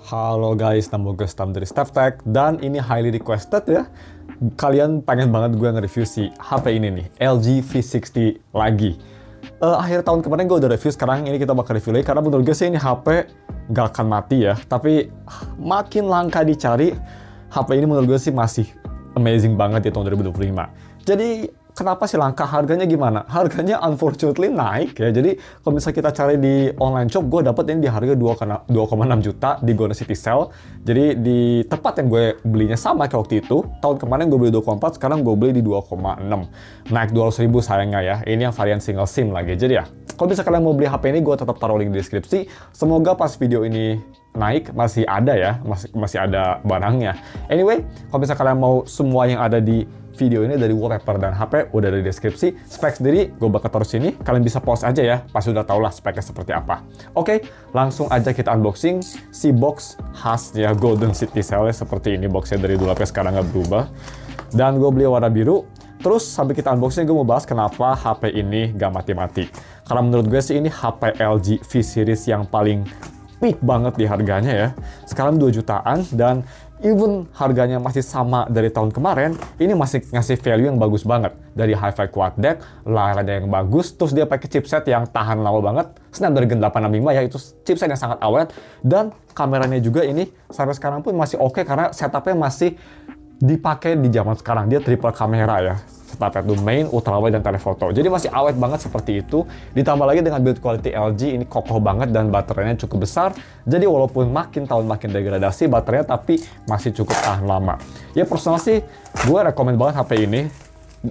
Halo guys, nama gue Stam dari StepTech dan ini highly requested ya. Kalian pengen banget gue nge-review si HP ini nih, LG V60 lagi. Akhir tahun kemarin gue udah review, sekarang ini kita bakal review lagi karena menurut gue sih ini HP gak akan mati ya. Tapi makin langka dicari, HP ini menurut gue sih masih amazing banget di tahun 2025. Jadi kenapa sih langka? Harganya gimana? Harganya unfortunately naik ya. Jadi kalau misalnya kita cari di online shop, gue dapet ini di harga 2,6 juta di Gona City Sale. Jadi di tempat yang gue belinya sama kayak waktu itu. Tahun kemarin gue beli 2,4, sekarang gue beli di 2,6. Naik 200 ribu sayangnya ya. Ini yang varian single SIM lagi. Jadi ya, kalau misalnya kalian mau beli HP ini, gue tetap taruh link di deskripsi. Semoga pas video ini naik masih ada ya, masih ada barangnya. Anyway, kalau misalnya kalian mau semua yang ada di video ini dari wallpaper dan HP udah ada di deskripsi. Spek sendiri gue bakal taruh sini, kalian bisa pause aja ya, pasti udah tau lah speknya seperti apa. Oke, langsung aja kita unboxing si box khasnya Golden City Sale seperti ini. Boxnya dari dulu sampai sekarang nggak berubah, dan gue beli warna biru. Terus sambil kita unboxing, gue mau bahas kenapa HP ini gak mati-mati. Karena menurut gue sih ini HP LG V Series yang paling peak banget di harganya ya. Sekarang 2 jutaan dan even harganya masih sama dari tahun kemarin, ini masih ngasih value yang bagus banget. Dari Hi-Fi Quad Deck, layarnya yang bagus, terus dia pakai chipset yang tahan lama banget, Snapdragon 865 ya, itu chipset yang sangat awet. Dan kameranya juga ini sampai sekarang pun masih oke karena setupnya masih dipakai di zaman sekarang. Dia triple kamera ya. Setupnya tuh main, ultrawide, dan telefoto. Jadi masih awet banget seperti itu. Ditambah lagi dengan build quality LG, ini kokoh banget dan baterainya cukup besar. Jadi walaupun makin tahun makin degradasi baterainya, tapi masih cukup tahan lama. Ya personal sih, gue rekomen banget HP ini.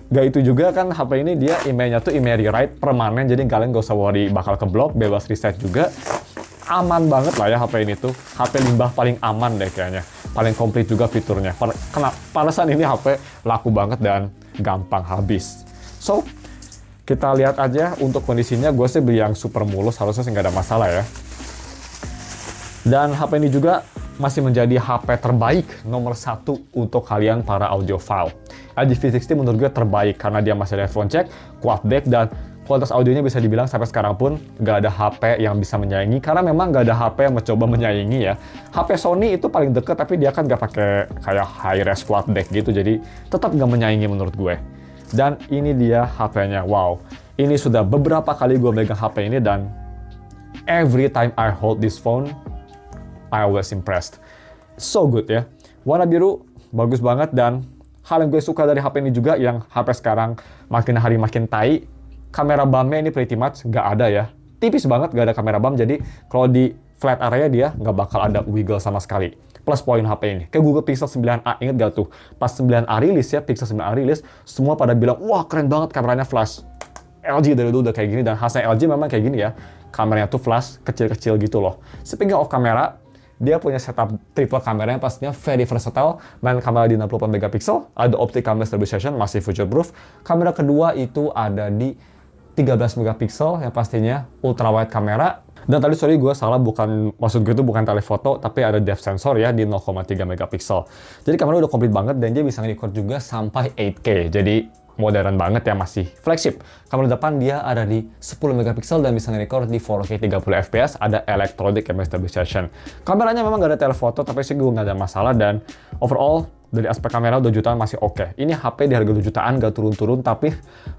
Gak itu juga kan, HP ini dia emailnya tuh email rewrite permanen, jadi kalian gak usah worry bakal keblok, bebas reset juga. Aman banget lah ya HP ini tuh. HP limbah paling aman deh kayaknya. Paling komplit juga fiturnya. Panasan ini HP laku banget dan gampang habis. So, kita lihat aja untuk kondisinya. Gue sih beli yang super mulus, harusnya sih nggak ada masalah ya. Dan HP ini juga masih menjadi HP terbaik nomor 1 untuk kalian para audiophile. LG V60 menurut gue terbaik karena dia masih ada headphone jack, quad deck, dan kualitas audionya bisa dibilang sampai sekarang pun nggak ada HP yang bisa menyaingi, karena memang nggak ada HP yang mencoba menyaingi ya. HP Sony itu paling deket, tapi dia kan nggak pakai kayak high-res quad deck gitu, jadi tetap nggak menyaingi menurut gue. Dan ini dia HP-nya, wow. Ini sudah beberapa kali gue megang HP ini dan every time I hold this phone, I always impressed. So good ya. Warna biru, bagus banget, dan hal yang gue suka dari HP ini juga, yang HP sekarang makin hari makin tai, kamera bump-nya ini pretty much nggak ada ya. Tipis banget, nggak ada kamera bump, jadi kalau di flat area dia nggak bakal ada wiggle sama sekali. Plus poin HP ini. Kayak Google Pixel 9a, inget gak tuh? Pas 9a rilis ya, Pixel 9a rilis, semua pada bilang, wah keren banget kameranya flash. LG dari dulu udah kayak gini, dan khasnya LG memang kayak gini ya. Kameranya tuh flash, kecil-kecil gitu loh. Speaking of kamera, dia punya setup triple kamera yang pastinya very versatile. Main kamera di 64 megapiksel, ada optic camera stabilization, masih future proof. Kamera kedua itu ada di 13 megapiksel yang pastinya ultra wide kamera. Dan tadi sorry gue salah, maksud gue itu bukan telefoto, tapi ada depth sensor ya di 0,3 megapiksel. Jadi kamera udah komplit banget dan dia bisa nge-record juga sampai 8K. Jadi modern banget ya, masih flagship. Kamera depan dia ada di 10 megapiksel dan bisa nge-record di 4K 30 fps, ada electronic camera stabilization. Kameranya memang gak ada telefoto, tapi sih gue gak ada masalah, dan overall dari aspek kamera 2 jutaan masih oke. Ini HP di harga 2 jutaan gak turun-turun, tapi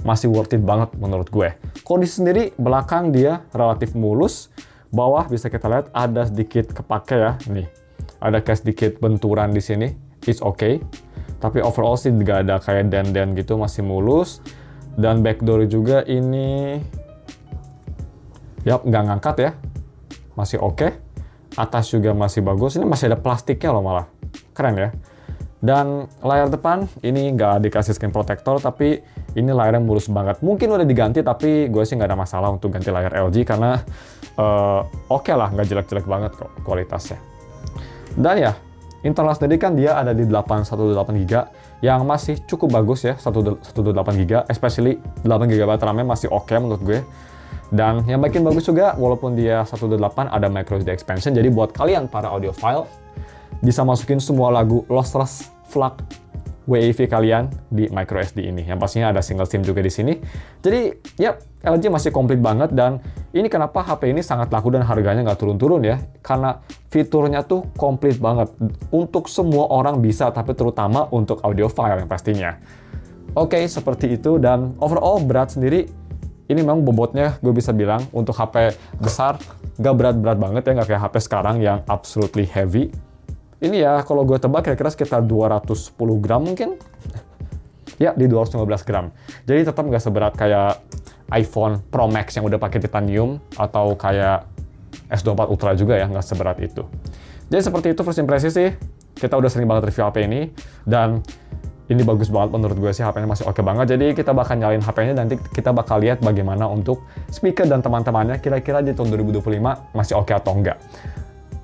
masih worth it banget menurut gue. Kondisi sendiri, belakang dia relatif mulus. Bawah bisa kita lihat ada sedikit kepake ya. Nih, ada kayak sedikit benturan di sini. It's okay. Tapi overall sih gak ada kayak dent-dent gitu, masih mulus. Dan backdoor juga ini, yap, nggak ngangkat ya. Masih oke. Atas juga masih bagus. Ini masih ada plastiknya loh malah. Keren ya. Dan layar depan ini nggak dikasih screen protector, tapi ini layarnya mulus banget. Mungkin udah diganti, tapi gue sih nggak ada masalah untuk ganti layar LG karena oke lah, nggak jelek-jelek banget kok kualitasnya. Dan ya, internal sendiri kan dia ada di 128GB yang masih cukup bagus ya, 128GB, especially 8GB RAM-nya masih oke menurut gue. Dan yang makin bagus juga, walaupun dia 128 ada microSD expansion, jadi buat kalian para audiophile bisa masukin semua lagu lossless FLAC WAV kalian di microSD ini. Yang pastinya ada single SIM juga di sini. Jadi, ya LG masih komplit banget, dan Ini kenapa HP ini sangat laku dan harganya nggak turun-turun ya, karena fiturnya tuh komplit banget. Untuk semua orang bisa, tapi terutama untuk audiophile yang pastinya. Oke, seperti itu, dan overall berat sendiri, ini memang bobotnya gue bisa bilang untuk HP besar, nggak berat-berat banget ya, nggak kayak HP sekarang yang absolutely heavy. Ini ya, kalau gue tebak kira-kira sekitar 210 gram mungkin. Ya, di 215 gram. Jadi tetap nggak seberat kayak iPhone Pro Max yang udah pakai titanium, atau kayak S24 Ultra juga ya, nggak seberat itu. Jadi seperti itu first impression sih. Kita udah sering banget review HP ini, dan ini bagus banget menurut gue sih, HP-nya masih oke banget. Jadi kita bakal nyalain HP-nya, nanti kita bakal lihat bagaimana untuk speaker dan teman-temannya, kira-kira di tahun 2025 masih oke atau enggak.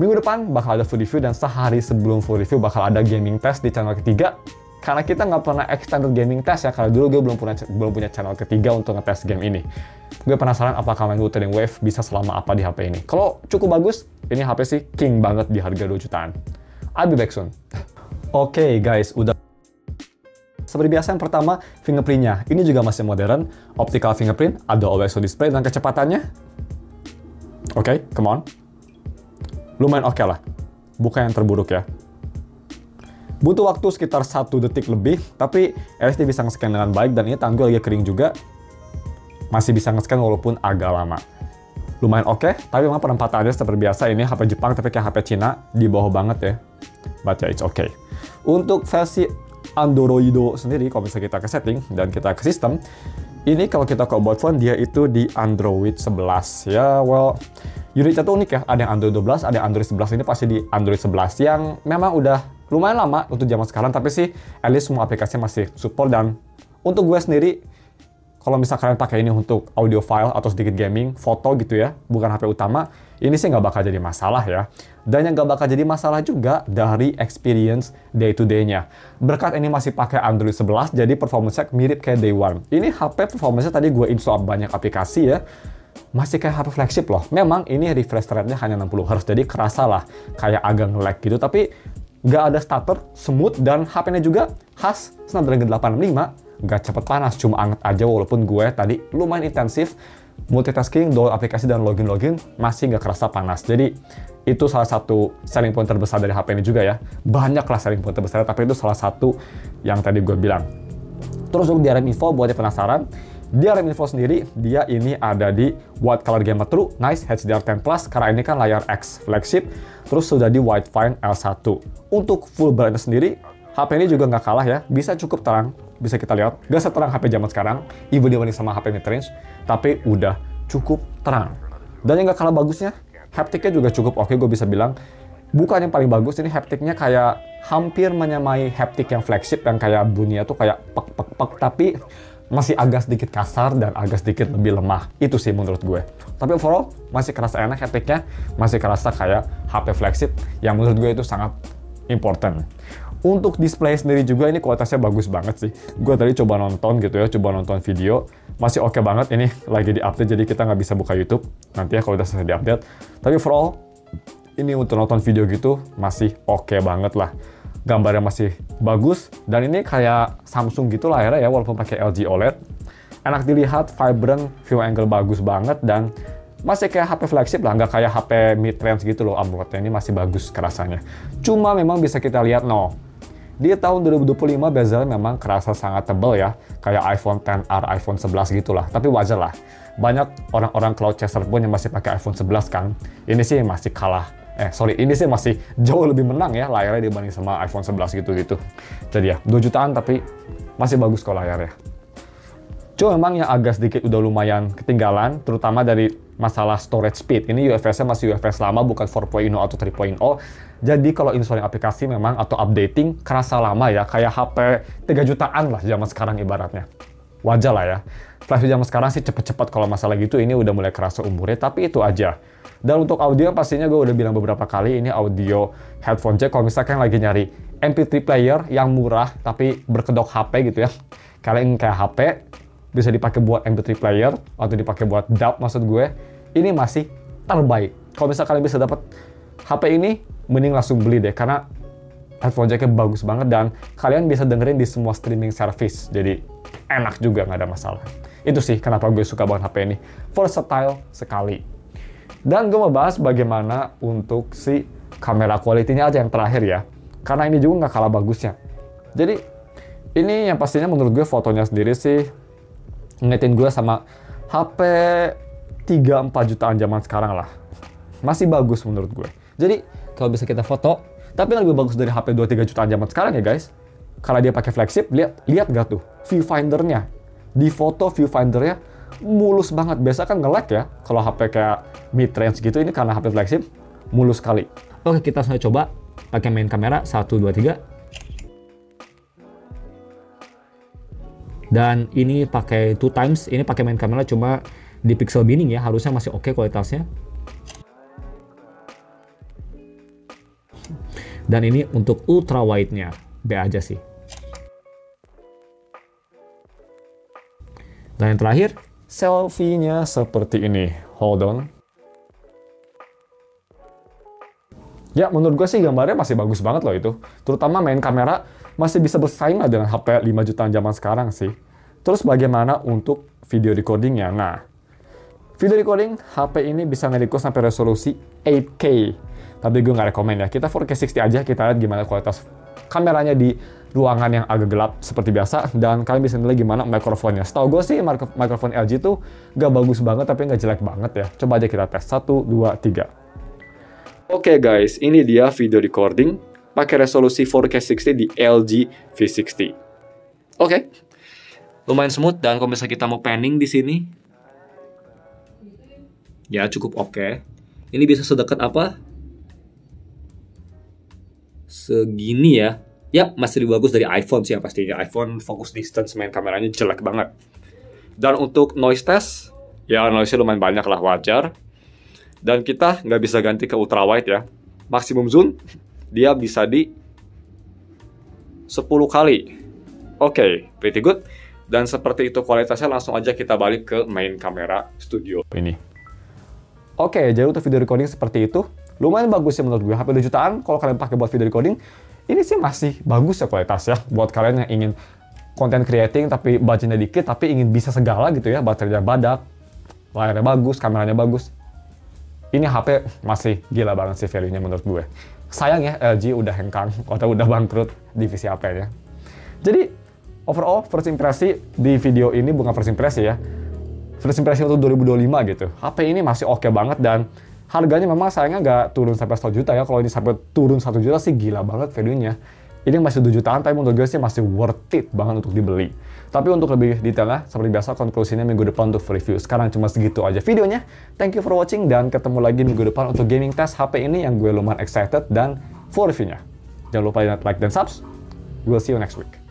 Minggu depan bakal ada full review, dan sehari sebelum full review bakal ada gaming test di channel ketiga. Karena kita nggak pernah extended gaming test ya, karena dulu gue belum punya channel ketiga untuk ngetes game ini. Gue penasaran apakah main Wuthering Wave bisa selama apa di HP ini. Kalau cukup bagus, ini HP sih king banget di harga 2 jutaan. I'll be back soon. Oke guys, udah. Seperti biasa yang pertama, fingerprint-nya. Ini juga masih modern, optical fingerprint, ada always on display, dan kecepatannya. Oke, come on. Lumayan oke lah, bukan yang terburuk ya. Butuh waktu sekitar 1 detik lebih, tapi at least dia bisa nge-scan dengan baik, dan ini tangan gue lagi kering juga. Masih bisa nge-scan walaupun agak lama. Lumayan oke, tapi memang penempatannya seperti biasa, ini HP Jepang tapi kayak HP Cina, di bawah banget ya. But yeah, it's okay. Untuk versi Android sendiri, kalau misalnya kita ke setting dan kita ke sistem, ini kalau kita ke about phone, dia itu di Android 11. Ya, well, unitnya tuh unik ya, ada yang Android 12, ada yang Android 11, ini pasti di Android 11, yang memang udah lumayan lama untuk zaman sekarang, tapi sih at least semua aplikasinya masih support. Dan untuk gue sendiri, kalau misal kalian pakai ini untuk audio file atau sedikit gaming, foto gitu ya, bukan HP utama, ini sih nggak bakal jadi masalah ya. Dan yang nggak bakal jadi masalah juga dari experience day to day-nya. Berkat ini masih pakai Android 11, jadi performance-nya mirip kayak Day One. Ini HP performance-nya tadi gue install banyak aplikasi ya, masih kayak HP flagship loh. Memang ini refresh rate-nya hanya 60 Hz, jadi kerasa lah kayak agak nge-lag gitu, tapi nggak ada stutter, smooth, dan HP-nya juga khas Snapdragon 865, nggak cepet panas, cuma anget aja. Walaupun gue tadi lumayan intensif multitasking, download aplikasi dan login masih nggak kerasa panas. Jadi itu salah satu selling point terbesar dari HP ini juga ya. Banyak lah selling point terbesar, tapi itu salah satu yang tadi gue bilang. Terus untuk DRM info, buat yang penasaran, DRM info sendiri, dia ini ada di White Color Gamma True Nice HDR10+, karena ini kan layar X flagship, terus sudah di Widefine L1. Untuk full brightness sendiri, HP ini juga nggak kalah ya, bisa cukup terang, bisa kita lihat, nggak seterang HP zaman sekarang, even dibanding sama HP mid-range, tapi udah cukup terang. Dan yang nggak kalah bagusnya, haptiknya juga cukup oke, gue bisa bilang. Bukan yang paling bagus, ini haptiknya kayak hampir menyamai haptik yang flagship, yang kayak bunyinya tuh kayak pek, tapi masih agak sedikit kasar dan agak sedikit lebih lemah. Itu sih menurut gue. Tapi overall, masih kerasa enak haptiknya, masih kerasa kayak HP flagship, yang menurut gue itu sangat important. Untuk display sendiri juga ini kualitasnya bagus banget sih. Gue tadi coba nonton gitu ya, coba nonton video, masih oke banget. Ini lagi di-update, jadi kita nggak bisa buka YouTube. Nanti ya kalau udah selesai di-update. Tapi overall, ini untuk nonton video gitu, masih oke banget lah. Gambarnya masih bagus, dan ini kayak Samsung gitu layarnya ya, walaupun pakai LG OLED. Enak dilihat, vibrant, view angle bagus banget, dan masih kayak HP flagship lah, nggak kayak HP mid-range gitu loh AMOLED-nya. Ini masih bagus kerasanya. Cuma memang bisa kita lihat, di tahun 2025 bezel memang kerasa sangat tebal ya, kayak iPhone XR, iPhone 11 gitulah. Tapi wajar lah, banyak orang-orang cloud chaser pun yang masih pakai iPhone 11 kan. Ini sih masih kalah. Ini sih masih jauh lebih menang ya layarnya dibanding sama iPhone 11 gitu-gitu. Jadi ya, 2 jutaan tapi masih bagus kok layarnya. Cuma memang yang agak sedikit udah lumayan ketinggalan, terutama dari masalah storage speed. Ini UFS-nya masih UFS lama, bukan 4.0 atau 3.0. Jadi kalau installing aplikasi memang atau updating kerasa lama ya, kayak HP 3 jutaan lah zaman sekarang ibaratnya. Wajar lah ya. Flash zaman sekarang sih cepet-cepet kalau masalah gitu, ini udah mulai kerasa umurnya, tapi itu aja. Dan untuk audio pastinya gue udah bilang beberapa kali, ini audio headphone jack. Kalau misalkan lagi nyari MP3 player yang murah tapi berkedok HP gitu ya, kalian kayak HP bisa dipakai buat MP3 player atau dipakai buat DAW maksud gue, ini masih terbaik. Kalau misalkan kalian bisa dapat HP ini, mending langsung beli deh, karena headphone jacknya bagus banget dan kalian bisa dengerin di semua streaming service, jadi enak juga, nggak ada masalah. Itu sih kenapa gue suka banget HP ini, versatile sekali. Dan gue mau bahas bagaimana untuk si kamera quality-nya aja yang terakhir ya. Karena ini juga nggak kalah bagusnya. Jadi, ini yang pastinya menurut gue fotonya sendiri sih ngetin gue sama HP 3-4 jutaan zaman sekarang lah. Masih bagus menurut gue. Jadi, kalau bisa kita foto, tapi lebih bagus dari HP 2-3 jutaan zaman sekarang ya guys. Karena dia pakai flagship, lihat gak tuh viewfinder-nya. Di foto viewfinder-nya mulus banget. Biasa kan nge-lag ya, kalau HP kayak mid-range gitu, ini karena HP flagship, mulus sekali. Oke, kita langsung coba pakai main kamera, 1, 2, 3. Dan ini pakai 2 times, ini pakai main kamera cuma di pixel binning ya, harusnya masih oke kualitasnya. Dan ini untuk ultra wide-nya, B aja sih. Dan yang terakhir, selfie-nya seperti ini. Hold on. Ya, menurut gue sih gambarnya masih bagus banget loh itu. Terutama main kamera masih bisa bersaing lah dengan HP 5 jutaan zaman sekarang sih. Terus bagaimana untuk video recording-nya? Nah, video recording HP ini bisa nge-record sampai resolusi 8K. Tapi gue nggak rekomen ya. Kita 4K 60 aja, kita lihat gimana kualitas kameranya di ruangan yang agak gelap seperti biasa. Dan kalian bisa nilai gimana mikrofonnya. Setahu gue sih mikrofon LG tuh nggak bagus banget, tapi nggak jelek banget ya. Coba aja kita tes. 1, 2, 3. Oke guys, ini dia video recording pakai resolusi 4K 60 di LG V60. Oke. Lumayan smooth, dan kalau misalnya kita mau panning di sini, ya cukup oke. Ini bisa sedekat apa? Segini ya. Yap, masih lebih bagus dari iPhone sih ya pastinya. iPhone focus distance main kameranya jelek banget. Dan untuk noise test, ya noise-nya lumayan banyak lah, wajar. Dan kita nggak bisa ganti ke ultra wide ya. Maximum zoom, dia bisa di 10 kali. Oke, pretty good. Dan seperti itu kualitasnya, langsung aja kita balik ke main kamera studio ini. Oke, jadi untuk video recording seperti itu, lumayan bagus ya menurut gue. HP 2 jutaan, kalau kalian pakai buat video recording, ini sih masih bagus ya kualitasnya. Buat kalian yang ingin content creating, tapi budgetnya dikit, tapi ingin bisa segala gitu ya. Baterainya badak, layarnya bagus, kameranya bagus. Ini HP masih gila banget sih value-nya menurut gue. Sayang ya, LG udah hengkang, atau udah bangkrut divisi HP-nya. Jadi, overall, first impresi di video ini bukan first impresi ya. First impresi untuk 2025 gitu. HP ini masih oke banget, dan harganya memang sayangnya nggak turun sampai 1 juta ya. Kalau ini sampai turun 1 juta sih gila banget value-nya. Ini masih 2 jutaan, tapi menurut gue sih masih worth it banget untuk dibeli. Tapi untuk lebih detailnya, seperti biasa konklusinya minggu depan untuk review. Sekarang cuma segitu aja videonya. Thank you for watching, dan ketemu lagi minggu depan untuk gaming test HP ini yang gue lumayan excited dan for review-nya. Jangan lupa like dan subs. We'll see you next week.